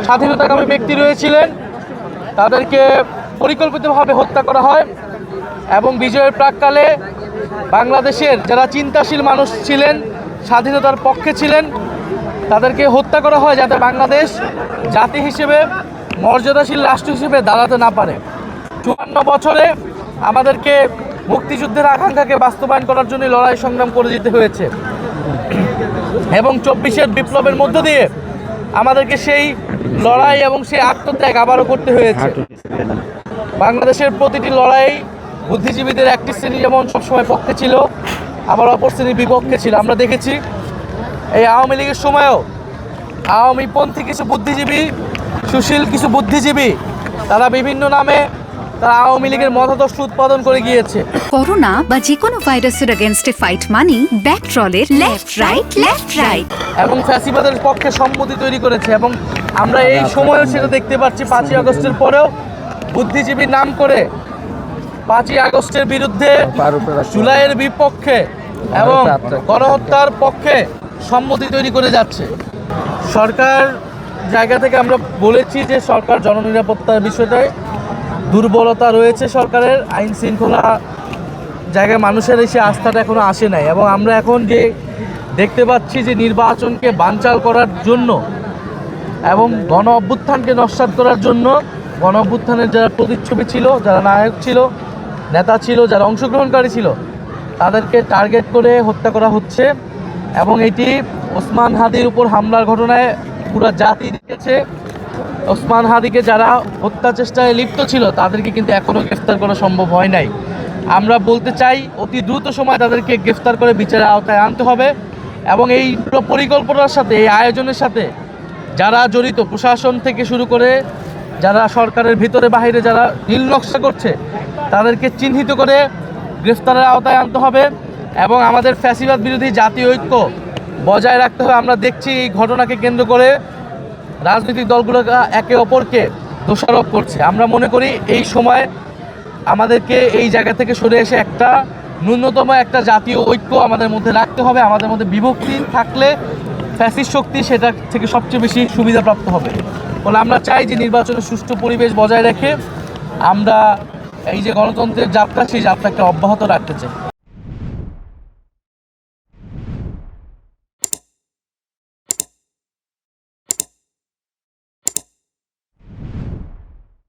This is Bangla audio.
স্বাধীনতাকামী ব্যক্তি রয়েছিলেন তাদেরকে পরিকল্পিতভাবে হত্যা করা হয় এবং বিজয়ের প্রাক্কালে বাংলাদেশের যারা চিন্তাশীল মানুষ ছিলেন, স্বাধীনতার পক্ষে ছিলেন, তাদেরকে হত্যা করা হয় যাতে বাংলাদেশ জাতি হিসেবে মর্যাদাশীল রাষ্ট্র হিসেবে দাঁড়াতে না পারে। 54 বছরে আমাদেরকে মুক্তিযুদ্ধের আকাঙ্ক্ষাকে বাস্তবায়ন করার জন্য লড়াই সংগ্রাম করে যেতে হয়েছে এবং 24-এর বিপ্লবের মধ্য দিয়ে আমাদেরকে সেই লড়াই এবং সেই আত্মত্যাগ আবারও করতে হয়েছে। বাংলাদেশের প্রতিটি লড়াই বুদ্ধিজীবীদের একটি শ্রেণী যেমন সবসময় পক্ষে ছিল, আবার অপর শ্রেণীর বিপক্ষে ছিল। আমরা দেখেছি এই আওয়ামী লীগের সময়ও আওয়ামীপন্থী কিছু বুদ্ধিজীবী, সুশীল কিছু বুদ্ধিজীবী তারা বিভিন্ন নামে তারা আওয়ামী লীগের মতাদর্শ উৎপাদন করে গিয়েছে। করোনা বা যে কোনো ভাইরাসের এগেইনস্টে ফাইট মানি ব্যাকট্রলের লেফট রাইট এবং ফ্যাসিবাদের পক্ষে সম্মতি তৈরি করেছে এবং আমরা এই সময়ও সেটা দেখতে পাচ্ছি। 5ই আগস্টের পরেও বুদ্ধিজীবীর নাম করে 5ই আগস্টের বিরুদ্ধে, জুলাইয়ের বিপক্ষে এবং গণহত্যার পক্ষে সম্মতি তৈরি করে যাচ্ছে। সরকার জায়গা থেকে আমরা বলেছি যে সরকার জননিরাপত্তার বিষয়টায় দুর্বলতা রয়েছে, সরকারের আইন শৃঙ্খলা জায়গায় মানুষের এসে আস্থাটা এখনো আসে নাই এবং আমরা এখন যে দেখতে পাচ্ছি যে নির্বাচনকে বানচাল করার জন্য এবং গণ অভ্যুত্থানকে নস্যাৎ করার জন্য গণ অভ্যুত্থানের যারা প্রতিচ্ছবি ছিল, যারা নায়ক ছিল, নেতা ছিল, যারা অংশগ্রহণকারী ছিল, তাদেরকে টার্গেট করে হত্যা করা হচ্ছে এবং এটি ওসমান হাদির উপর হামলার ঘটনায় পুরো জাতি দেখেছে। ওসমান হাদিকে যারা হত্যা চেষ্টায় লিপ্ত ছিল তাদেরকে কিন্তু এখনও গ্রেফতার করা সম্ভব হয় নাই। আমরা বলতে চাই অতি দ্রুত সময় তাদেরকে গ্রেফতার করে বিচারের আওতায় আনতে হবে এবং এই পুরো পরিকল্পনার সাথে, এই আয়োজনের সাথে যারা জড়িত, প্রশাসন থেকে শুরু করে যারা সরকারের ভিতরে বাহিরে যারা নীল নকশা করছে, তাদেরকে চিহ্নিত করে গ্রেফতারের আওতায় আনতে হবে এবং আমাদের ফ্যাসিবাদ বিরোধী জাতীয় ঐক্য বজায় রাখতে হবে। আমরা দেখছি এই ঘটনাকে কেন্দ্র করে রাজনৈতিক দলগুলো একে অপরকে দোষারোপ করছে। আমরা মনে করি এই সময় আমাদেরকে এই জায়গা থেকে সরে এসে একটা ন্যূনতম একটা জাতীয় ঐক্য আমাদের মধ্যে রাখতে হবে। আমাদের মধ্যে বিভক্তি থাকলে ফ্যাসিস্ট শক্তি সেটা থেকে সবচেয়ে বেশি সুবিধাপ্রাপ্ত হবে। ফলে আমরা চাই যে নির্বাচনের সুষ্ঠু পরিবেশ বজায় রেখে আমরা এই যে গণতন্ত্রের যাত্রা, সেই যাত্রাকে অব্যাহত রাখতে চাই।